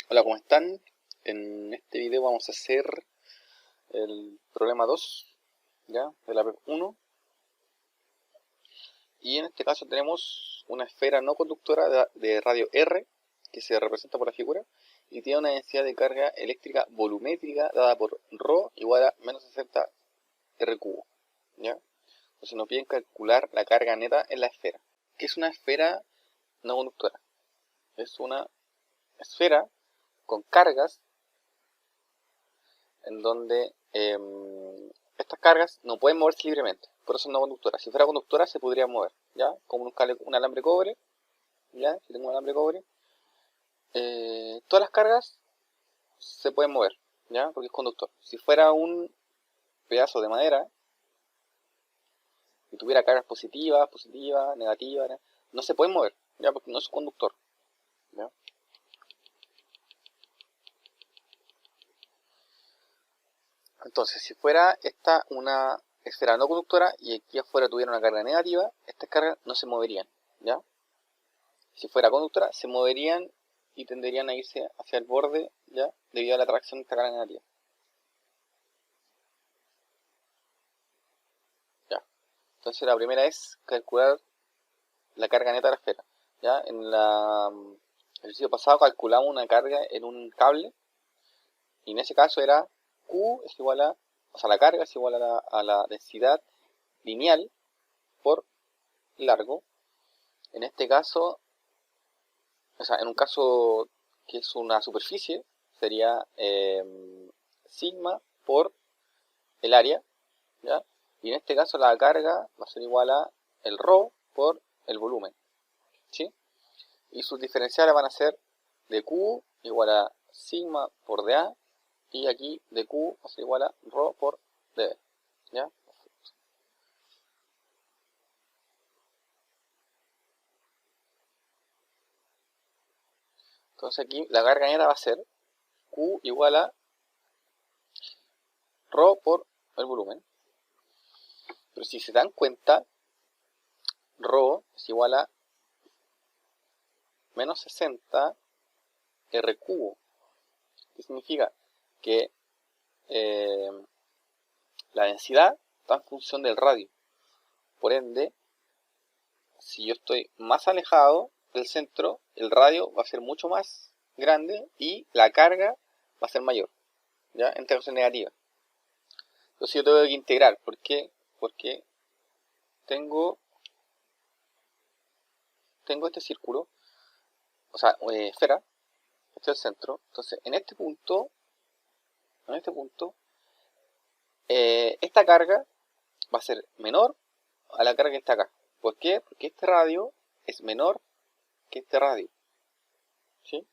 Hola, ¿cómo están? En este video vamos a hacer el problema 2, ¿ya? De la PEP 1. Y en este caso tenemos una esfera no conductora de radio R, que se representa por la figura, y tiene una densidad de carga eléctrica volumétrica dada por ρ igual a menos 60 R cubo, ¿ya? Entonces nos piden calcular la carga neta en la esfera. ¿Qué es una esfera no conductora? Es una esfera con cargas en donde estas cargas no pueden moverse libremente, por eso no conductora. Si fuera conductora se podría mover, ¿ya? Como un alambre cobre, ¿ya? Si tengo un alambre cobre, todas las cargas se pueden mover, ¿ya? Porque es conductor. Si fuera un pedazo de madera y tuviera cargas positivas, negativas, no se pueden mover, ¿ya? Porque no es conductor, ¿ya? Entonces, si fuera esta una esfera no conductora y aquí afuera tuviera una carga negativa, estas cargas no se moverían, ¿ya? Si fuera conductora, se moverían y tenderían a irse hacia el borde, ¿ya? Debido a la atracción de esta carga negativa. ¿Ya? Entonces la primera es calcular la carga neta de la esfera, ¿ya? En el ejercicio pasado calculamos una carga en un cable y en ese caso era Q es igual a, o sea, la carga es igual a la densidad lineal por largo. En este caso, o sea, en un caso que es una superficie, sería sigma por el área, ¿ya? Y en este caso la carga va a ser igual a el ρ por el volumen, ¿sí? Y sus diferenciales van a ser de Q igual a sigma por dA, y aquí de Q va a ser igual a ρ por dB, ¿ya? Entonces aquí la carga neta va a ser Q igual a ρ por el volumen. Pero si se dan cuenta, ρ es igual a menos 60 R cubo. ¿Qué significa? Que la densidad está en función del radio. Por ende, si yo estoy más alejado del centro, el radio va a ser mucho más grande y la carga va a ser mayor, ¿ya? En términos negativa. Entonces yo tengo que integrar. ¿Por qué? Porque tengo este círculo, o sea, esfera, este es el centro. Entonces, en este punto, esta carga va a ser menor a la carga que está acá. ¿Por qué? Porque este radio es menor que este radio, ¿sí?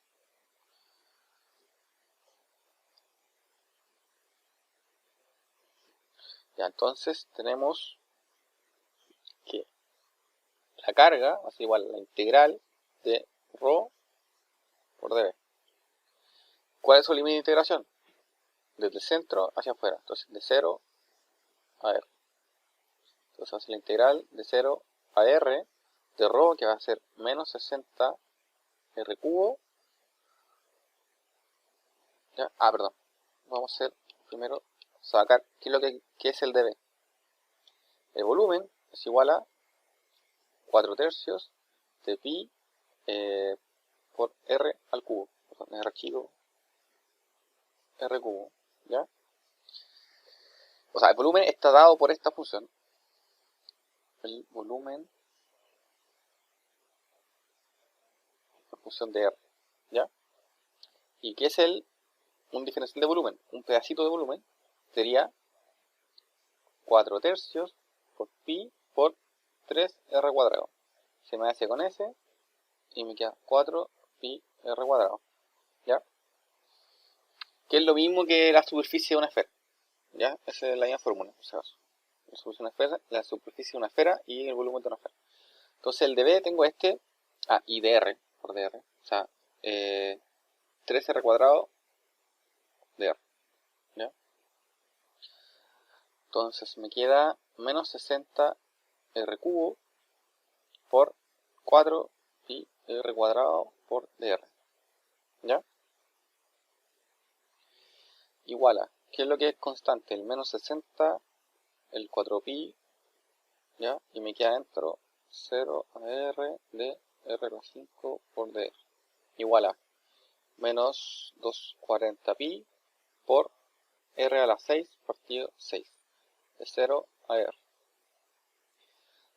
Ya, entonces tenemos que la carga va a ser igual a la integral de ρ por dB. ¿Cuál es su límite de integración? Desde el centro hacia afuera. Entonces, de 0 a R. Entonces, va a ser la integral de 0 a R de ρ, que va a ser menos 60 R cubo. ¿Ya? Perdón. Vamos a hacer primero sacar qué es el dB. El volumen es igual a 4 tercios de pi por R al cubo. R chico, R cubo, ¿ya? O sea, el volumen está dado por esta función. El volumen por función de R, ¿ya? ¿Y qué es un diferencial de volumen? Un pedacito de volumen sería 4 tercios por pi por 3R cuadrado. Se me hace con S y me queda 4 pi R cuadrado, ¿ya? Que es lo mismo que la superficie de una esfera, ¿ya? Esa es la misma fórmula, por si acaso. La superficie de una esfera y el volumen de una esfera. Entonces el dB tengo este, y dr, por dr, o sea, 3R cuadrado dr, ¿ya? Entonces me queda menos 60 R cubo por 4 pi R cuadrado por dr. ¿ya? Igual a, ¿qué es lo que es constante? El menos 60, el 4pi, ¿ya? Y me queda dentro 0 a r de r a la 5 por dr. Igual a menos 240pi por r a la 6 partido 6. De 0 a r.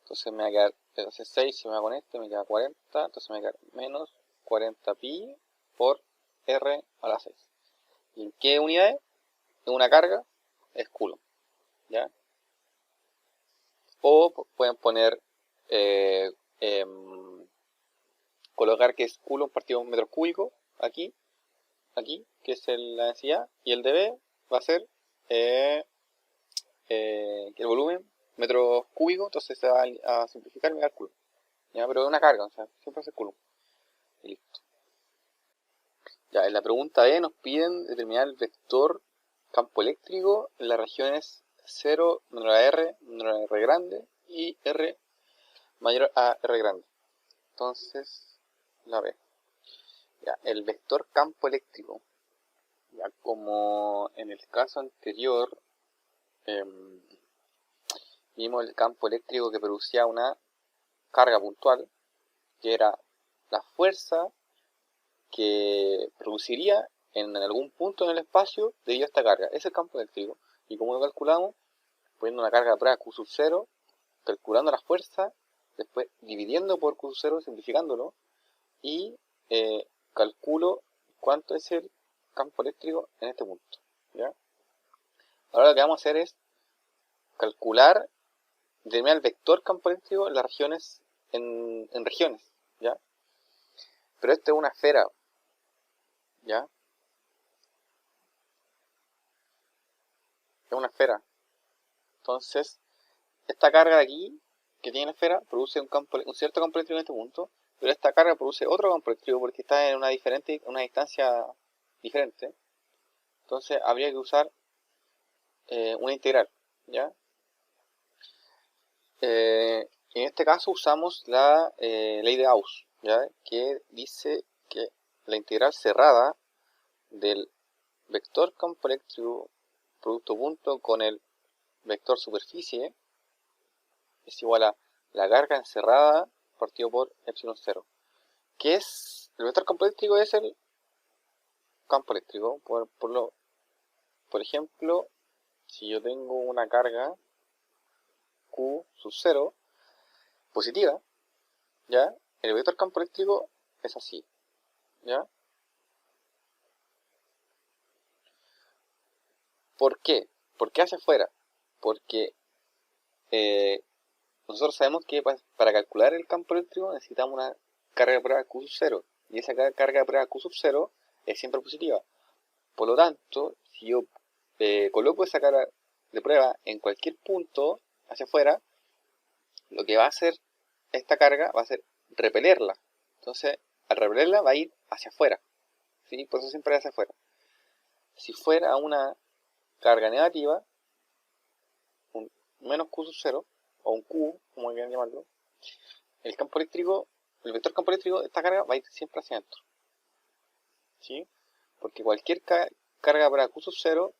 Entonces me va a quedar, entonces 6 si me va con este, me queda 40. Entonces me va a quedar menos 40pi por r a la 6. ¿Y en qué unidad es? En una carga, es coulomb, ¿ya? O pueden poner, colocar que es coulomb partido en metros cúbicos, aquí, que es la densidad, y el dB va a ser el volumen metros cúbicos, entonces se va a simplificar y me da coulomb, ¿ya? Pero es una carga, o sea, siempre hace coulomb, y listo. Ya, en la pregunta B nos piden determinar el vector campo eléctrico en las regiones 0 menor a R, menor a R grande y R mayor a R grande. Entonces, la B. Ya, el vector campo eléctrico. Ya, como en el caso anterior, vimos el campo eléctrico que producía una carga puntual, que era la fuerza que produciría en algún punto en el espacio debido a esta carga. Ese es el campo eléctrico. Y como lo calculamos, poniendo una carga de prueba Q sub 0, calculando la fuerza, después dividiendo por Q sub 0, simplificándolo, y calculo cuánto es el campo eléctrico en este punto, ¿ya? Ahora lo que vamos a hacer es calcular, determinar el vector campo eléctrico en las regiones, en regiones, ¿ya? Pero esta es una esfera, ¿ya? Es una esfera. Entonces, esta carga de aquí, que tiene la esfera, produce un cierto campo eléctrico en este punto, pero esta carga produce otro campo eléctrico porque está en una distancia diferente. Entonces, habría que usar una integral, ¿ya? En este caso usamos la ley de Gauss, ¿ya? Que dice que la integral cerrada del vector campo eléctrico producto punto con el vector superficie es igual a la carga encerrada partido por epsilon 0. ¿Qué es? El vector campo eléctrico es el campo eléctrico. Por ejemplo, si yo tengo una carga Q sub 0 positiva, ¿ya? El vector campo eléctrico es así, ¿ya? ¿Por qué? ¿Por qué hacia afuera? Porque nosotros sabemos que para calcular el campo eléctrico necesitamos una carga de prueba Q sub 0. Y esa carga de prueba Q sub 0 es siempre positiva. Por lo tanto, si yo coloco esa carga de prueba en cualquier punto hacia afuera, lo que va a hacer esta carga va a ser repelerla. Entonces, al repelerla va a ir hacia afuera, ¿sí? Por eso siempre hacia afuera. Si fuera una carga negativa, un menos Q sub 0, o un Q, como quieran llamarlo, el campo eléctrico, el vector campo eléctrico de esta carga va a ir siempre hacia adentro, ¿sí? Porque cualquier carga para Q sub 0,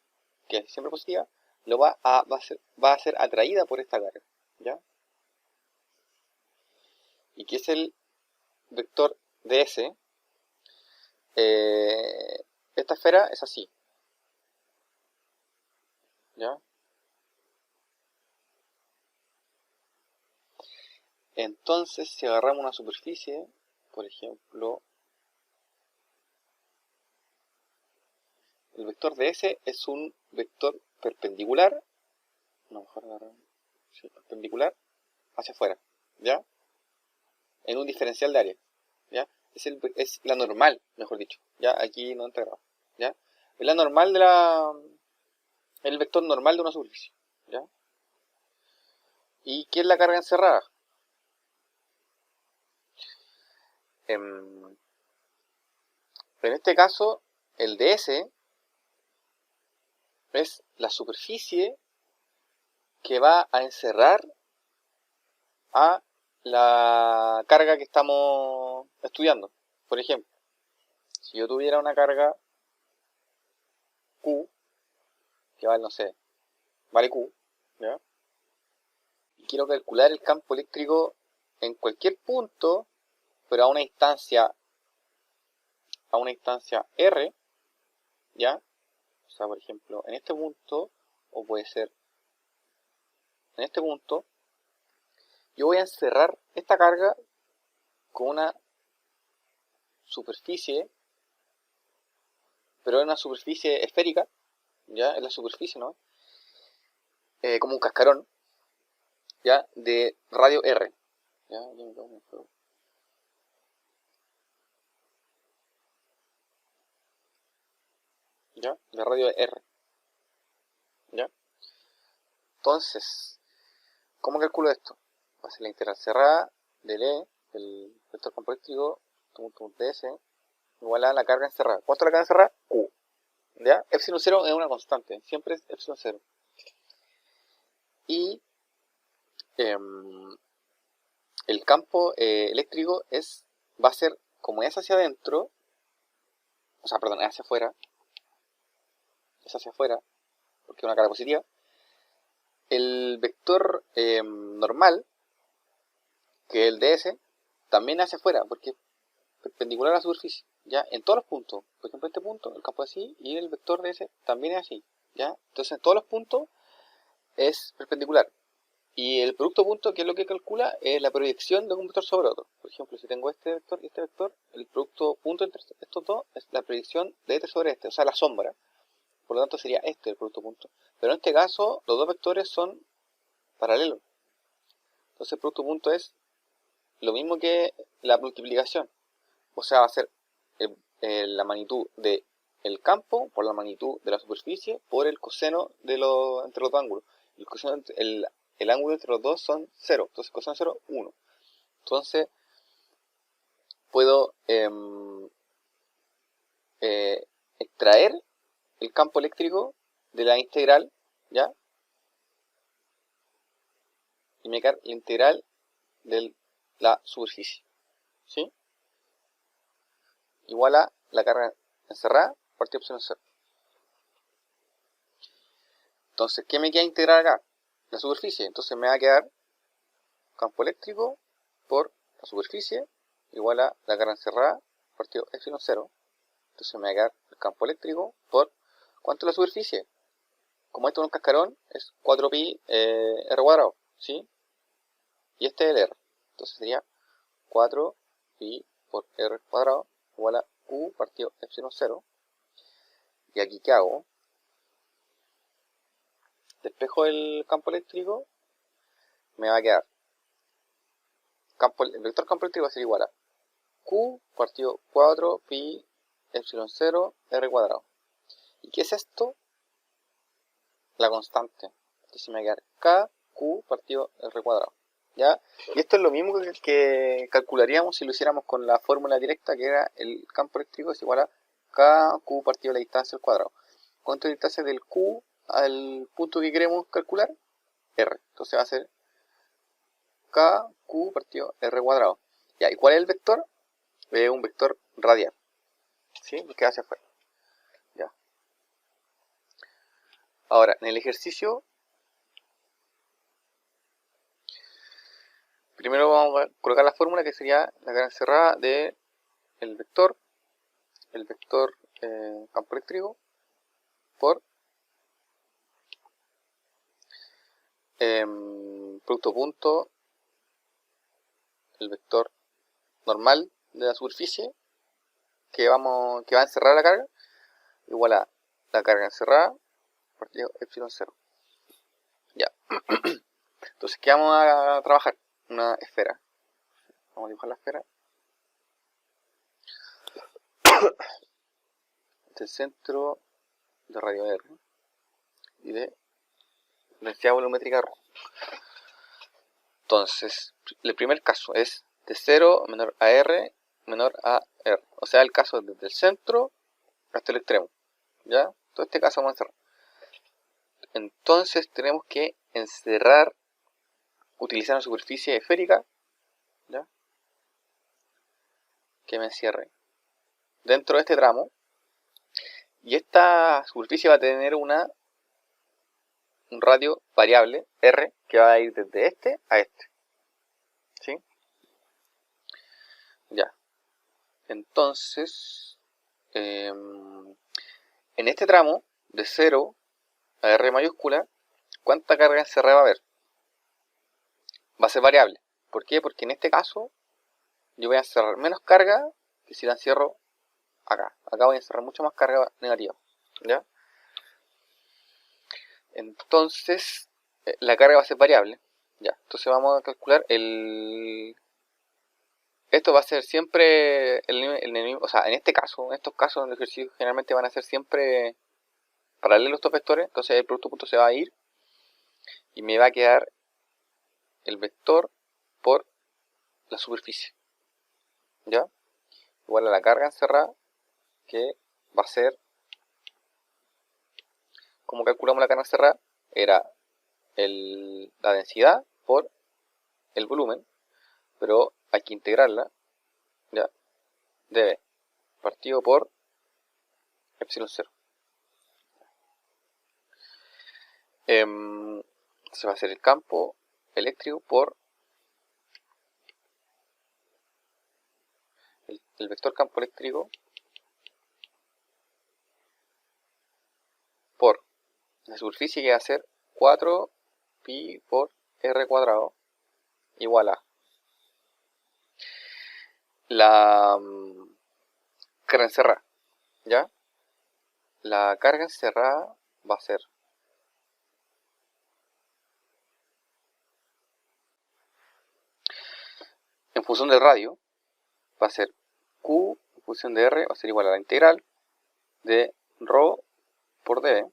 que es siempre positiva, va a ser atraída por esta carga, ¿ya? ¿Y qué es el vector ds? Esta esfera es así, ¿ya? Entonces, si agarramos una superficie, por ejemplo, el vector ds es un vector perpendicular, no, mejor agarrar, sí, perpendicular hacia afuera, ¿ya? En un diferencial de área, ¿ya? Es la normal, mejor dicho, ¿ya? Aquí no entra grado, ¿ya? Es la normal el vector normal de una superficie, ¿ya? ¿Y qué es la carga encerrada? En este caso, el ds es la superficie que va a encerrar a la carga que estamos estudiando. Por ejemplo, Si yo tuviera una carga Q, que vale, no sé, vale Q, ¿ya? Y quiero calcular el campo eléctrico en cualquier punto, pero a una instancia R, ¿ya? O sea, por ejemplo, en este punto, o puede ser en este punto, yo voy a encerrar esta carga con una superficie, pero es una superficie esférica, ¿ya? Es la superficie, ¿no? Como un cascarón, ¿ya? De radio R, ¿ya? ¿Ya? De radio R, ¿ya? Entonces, ¿cómo calculo esto? Va a ser la integral cerrada del E, del vector campo eléctrico, ds, igual a la carga encerrada. ¿Cuánto es la carga encerrada? Q. ¿Ya? Epsilon 0 es una constante, siempre es epsilon 0. Y el campo eléctrico va a ser, como es hacia adentro, o sea, perdón, es hacia afuera, porque es una carga positiva, el vector normal, que es el ds, también hacia afuera, porque es perpendicular a la superficie, ¿ya? En todos los puntos, por ejemplo, este punto, el campo es así, y el vector ds también es así, ¿ya? Entonces, en todos los puntos es perpendicular. Y el producto punto, ¿qué es lo que calcula? Es la proyección de un vector sobre otro. Por ejemplo, si tengo este vector y este vector, el producto punto entre estos dos es la proyección de este sobre este, o sea, la sombra. Por lo tanto, sería este el producto punto. Pero en este caso, los dos vectores son paralelos. Entonces, el producto punto es lo mismo que la multiplicación. O sea, va a ser la magnitud del campo por la magnitud de la superficie por el coseno de entre los dos ángulos. El ángulo entre los dos son 0, entonces coseno 0, 1. Entonces puedo extraer el campo eléctrico de la integral, ¿ya? Y me queda la integral de la superficie, ¿sí? Igual a la carga encerrada partido epsilon 0. Entonces, ¿qué me queda integrar acá? La superficie. Entonces me va a quedar campo eléctrico por la superficie igual a la carga encerrada partido epsilon 0. Entonces me va a quedar el campo eléctrico por, ¿cuánto es la superficie? Como esto es un cascarón, es 4pi r cuadrado, ¿sí? Y este es el r. Entonces sería 4pi por r cuadrado igual a q partido epsilon 0. Y aquí, ¿qué hago? Despejo el campo eléctrico, me va a quedar el vector campo eléctrico va a ser igual a q partido 4 pi epsilon 0 r cuadrado. ¿Y qué es esto? La constante. Entonces me va a quedar k q partido r cuadrado, ¿ya? Y esto es lo mismo que calcularíamos si lo hiciéramos con la fórmula directa, que era el campo eléctrico es igual a k q partido la distancia al cuadrado. ¿Cuánto es la distancia del q al punto que queremos calcular? R. Entonces va a ser k q partido r cuadrado. ¿Ya? ¿Y cuál es el vector? Es un vector radial, ¿sí? Porque hacia afuera. ¿Ya? Ahora, en el ejercicio, primero vamos a colocar la fórmula que sería la carga encerrada de el vector campo eléctrico por producto punto, el vector normal de la superficie que va a encerrar la carga, igual a la carga encerrada partido epsilon 0. Ya. Entonces, ¿qué vamos a trabajar? Una esfera. Vamos a dibujar la esfera. Este es el centro de radio R y de densidad volumétrica ρ. Entonces, el primer caso es de 0 menor a R menor a R. O sea, el caso es desde el centro hasta el extremo. ¿Ya? Todo este caso vamos a encerrar. Entonces tenemos que encerrar, utilizar una superficie esférica, ¿ya? Que me encierre dentro de este tramo, y esta superficie va a tener un radio variable, R, que va a ir desde este a este. ¿Sí? Ya. Entonces, en este tramo, de 0 a R mayúscula, ¿cuánta carga encerrada va a haber? Va a ser variable. ¿Por qué? Porque en este caso, yo voy a encerrar menos carga que si la encierro acá. Acá voy a encerrar mucho más carga negativa. ¿Ya? Entonces, la carga va a ser variable. Ya, entonces vamos a calcular esto va a ser siempre o sea, en este caso, en estos casos, en el ejercicio generalmente van a ser siempre paralelos estos vectores. Entonces el producto punto se va a ir y me va a quedar el vector por la superficie. ¿Ya? Igual a la carga encerrada, que va a ser, como calculamos la carga encerrada, era la densidad por el volumen, pero hay que integrarla, ya, dB partido por epsilon 0. Se va a hacer el campo eléctrico por el vector campo eléctrico por la superficie, que va a ser 4 pi por r cuadrado igual a la carga encerrada. ¿Ya? La carga encerrada va a ser en función del radio, va a ser Q en función de R, va a ser igual a la integral de ρ por dB,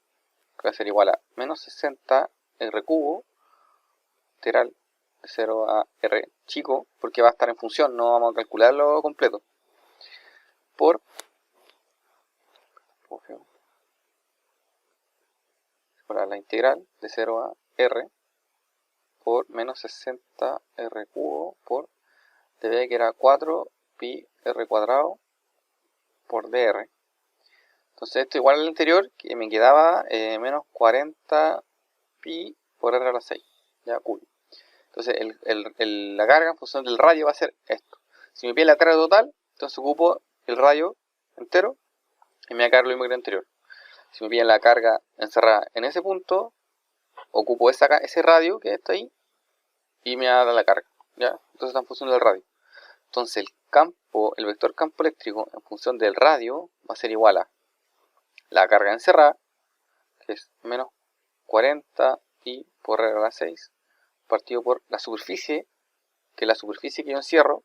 que va a ser igual a menos 60 R cubo, integral de 0 a R chico, porque va a estar en función, no vamos a calcularlo completo, por la integral de 0 a R por menos 60 R cubo por dB, que era 4 pi R cuadrado por dr. Entonces esto igual al anterior, que me quedaba menos 40 pi por r a la 6, ya, cubo. Entonces la carga en función del radio va a ser esto. Si me pide la carga total, entonces ocupo el radio entero y me va a quedar lo mismo que el anterior. Si me piden la carga encerrada en ese punto, ocupo ese radio que está ahí y me va a dar la carga, ¿ya? Entonces está en función del radio. Entonces el vector campo eléctrico en función del radio va a ser igual a la carga encerrada, que es menos 40 pi por r a la 6, partido por la superficie, que es la superficie que yo encierro,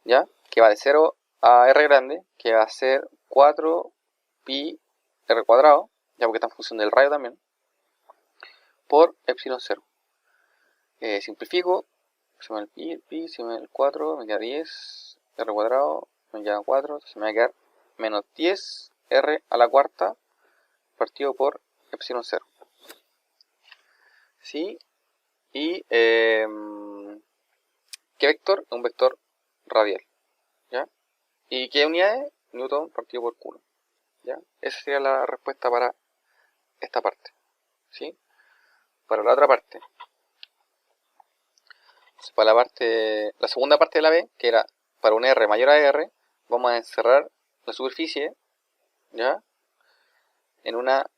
¿ya? Que va de 0 a r grande, que va a ser 4 pi r cuadrado, ya, porque está en función del radio también, por epsilon 0. Simplifico, se me da el pi, se me da el 4, me queda 10 r cuadrado, me queda 4, entonces me va a quedar menos 10 r a la cuarta partido por epsilon 0. ¿Sí? Y ¿qué vector? Un vector radial, ¿ya? ¿Y qué unidades? Newton partido por Coulomb, ¿ya? Esa sería la respuesta para esta parte, ¿sí? Para la otra parte, para la segunda parte de la B, que era para un R mayor a R, vamos a encerrar la superficie, ¿ya?, en una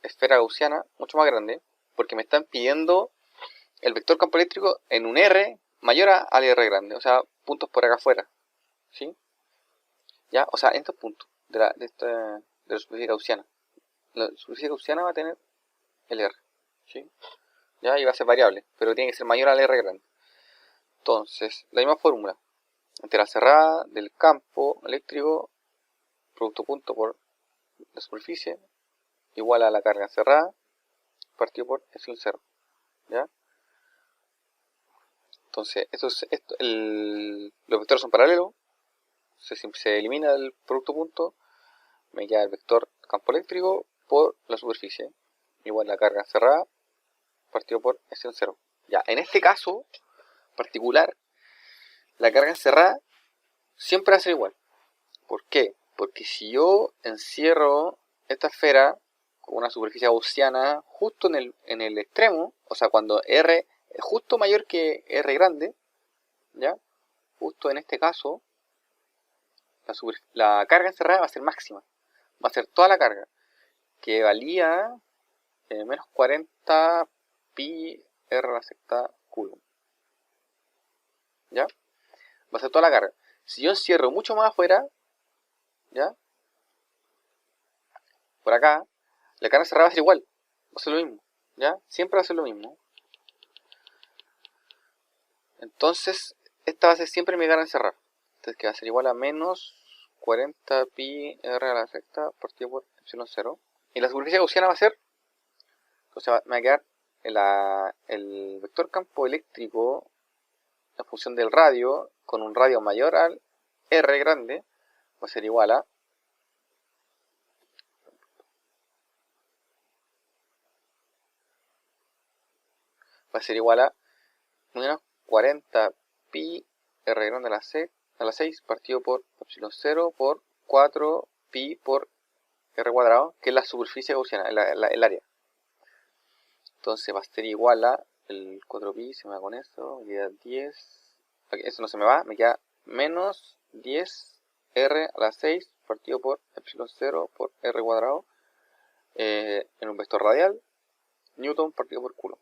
esfera gaussiana mucho más grande, porque me están pidiendo el vector campo eléctrico en un R mayor al R grande, o sea, puntos por acá afuera, ¿sí? ¿Ya? O sea, en estos puntos de la superficie gaussiana. La superficie gaussiana va a tener el R, ¿sí? ¿Ya? Y va a ser variable, pero tiene que ser mayor al R grande. Entonces, la misma fórmula, integral cerrada del campo eléctrico, producto punto por la superficie, igual a la carga cerrada, partido por epsilon 0, ¿ya? Entonces, los vectores son paralelos, se elimina el producto punto, me queda el vector campo eléctrico por la superficie, igual a la carga cerrada, partido por epsilon 0. Ya, en este caso particular, la carga encerrada siempre va a ser igual. ¿Por qué? Porque si yo encierro esta esfera con una superficie gaussiana justo en el extremo, o sea, cuando R es justo mayor que R grande, ¿ya? Justo en este caso, la carga encerrada va a ser máxima. Va a ser toda la carga, que valía menos 40 pi R a la sexta coulomb. ¿Ya? Va a ser toda la carga. Si yo encierro mucho más afuera, ¿ya? Por acá, la carga encerrada va a ser igual. Va a ser lo mismo. ¿Ya? Siempre va a ser lo mismo. Entonces, esta va a ser siempre mi carga encerrada. Entonces, que va a ser igual a menos 40 pi R a la sexta partido por epsilon 0. Y la superficie gaussiana va a ser, o sea, me va a quedar el vector campo eléctrico en función del radio, con un radio mayor al R grande, va a ser igual a menos 40 pi R grande a la 6 partido por epsilon 0 por 4 pi por R cuadrado, que es la superficie gaussiana, el área. Entonces va a ser igual a el 4pi, se me va con eso, me queda 10, eso no se me va, me queda menos 10 R a la 6 partido por epsilon 0 por R cuadrado en un vector radial, Newton partido por Coulomb.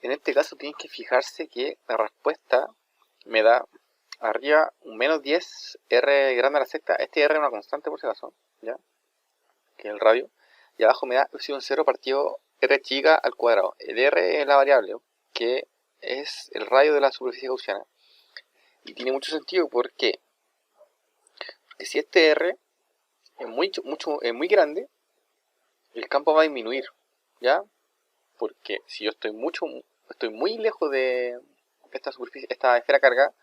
En este caso tienen que fijarse que la respuesta me da arriba un menos 10 R grande a la sexta, este R es una constante por si acaso, ¿ya? Que es el radio, y abajo me da epsilon 0 partido R chica al cuadrado. El R es la variable, que es el radio de la superficie gaussiana. Y tiene mucho sentido, ¿por qué? Porque si este R es muy grande, el campo va a disminuir, ¿ya? Porque si yo estoy muy lejos de esta superficie, esta esfera cargada,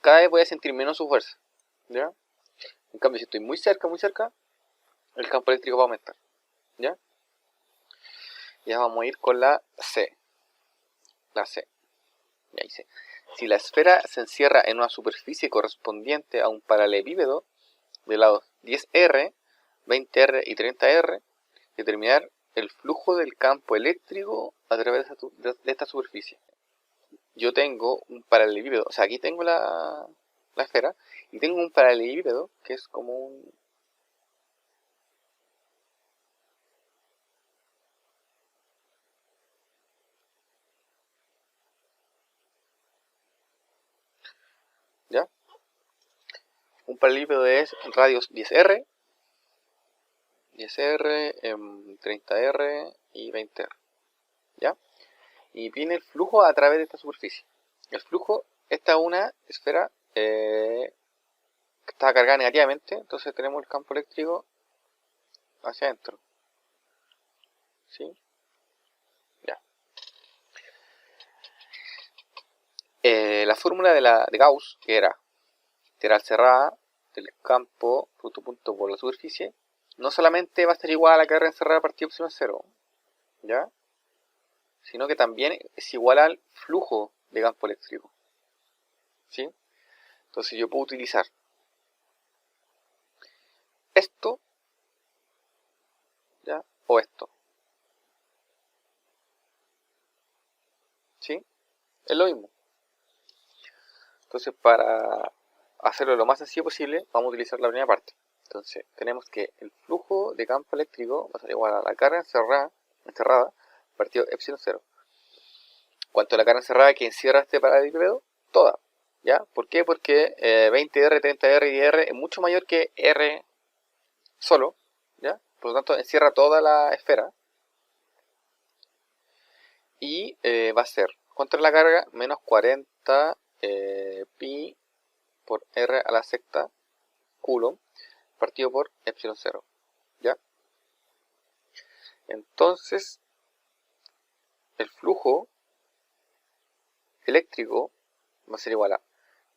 cada vez voy a sentir menos su fuerza, ¿ya? En cambio, si estoy muy cerca, el campo eléctrico va a aumentar, ¿ya? Ya vamos a ir con la C. La C. Ya dice, si la esfera se encierra en una superficie correspondiente a un paralelepípedo de lados 10R, 20R y 30R, determinar el flujo del campo eléctrico a través de esta superficie. Yo tengo un paralelepípedo, o sea, aquí tengo la esfera y tengo un paralelepípedo que es como un... ¿Ya? Un paralelepípedo es radios 10R, 30R y 20R, ¿ya? Y viene el flujo a través de esta superficie. El flujo, esta es una esfera que está cargada negativamente, entonces tenemos el campo eléctrico hacia adentro, ¿sí? Ya. La fórmula de Gauss, que era lateral cerrada del campo punto por la superficie, no solamente va a ser igual a la carga encerrada partido epsilon 0, ¿ya? Sino que también es igual al flujo de campo eléctrico, ¿sí? Entonces yo puedo utilizar esto, ¿ya? O esto, ¿sí? Es lo mismo. Entonces, para hacerlo lo más sencillo posible, vamos a utilizar la primera parte. Entonces, tenemos que el flujo de campo eléctrico va a ser igual a la carga encerrada partido epsilon 0. ¿Cuánto es la carga encerrada que encierra este paralelepípedo? Toda, ¿ya? ¿Por qué? Porque 20R, 30R y R es mucho mayor que R solo, ¿ya? Por lo tanto, encierra toda la esfera. Y va a ser, ¿cuánto es la carga? Menos 40 pi por R a la sexta Coulomb partido por epsilon 0, ¿ya? Entonces, el flujo eléctrico va a ser igual a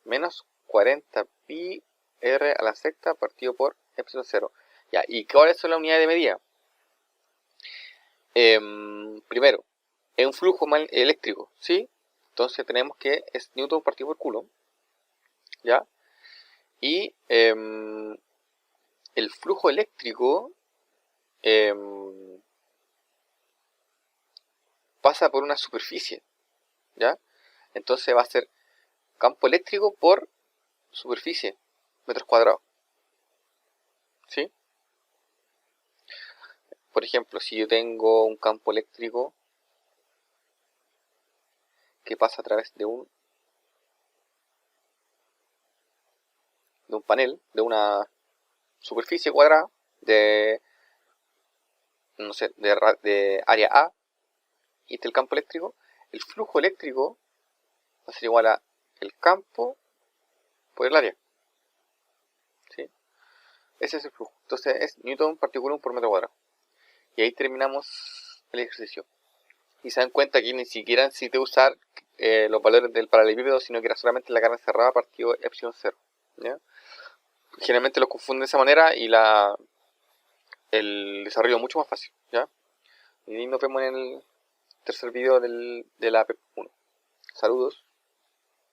menos 40 pi R a la sexta partido por epsilon 0. ¿Ya? ¿Y cuáles son las unidades de medida? Primero, es un flujo eléctrico, ¿sí? Entonces tenemos que es Newton partido por Coulomb, ¿ya? Y el flujo eléctrico pasa por una superficie, ¿ya? Entonces va a ser campo eléctrico por superficie, metros cuadrados, ¿sí? Por ejemplo, si yo tengo un campo eléctrico que pasa a través de un panel, de una superficie cuadrada, de, no sé, de área A, y este el campo eléctrico, el flujo eléctrico va a ser igual a el campo por el área, ¿sí? Ese es el flujo. Entonces es Newton per Coulomb por metro cuadrado. Y ahí terminamos el ejercicio. Y se dan cuenta que ni siquiera necesité usar los valores del paralelepípedo, sino que era solamente la carga encerrada partido epsilon 0, ¿ya? Generalmente los confunden de esa manera y el desarrollo es mucho más fácil, ¿ya? Y nos vemos en el tercer video de la PEP 1. Saludos.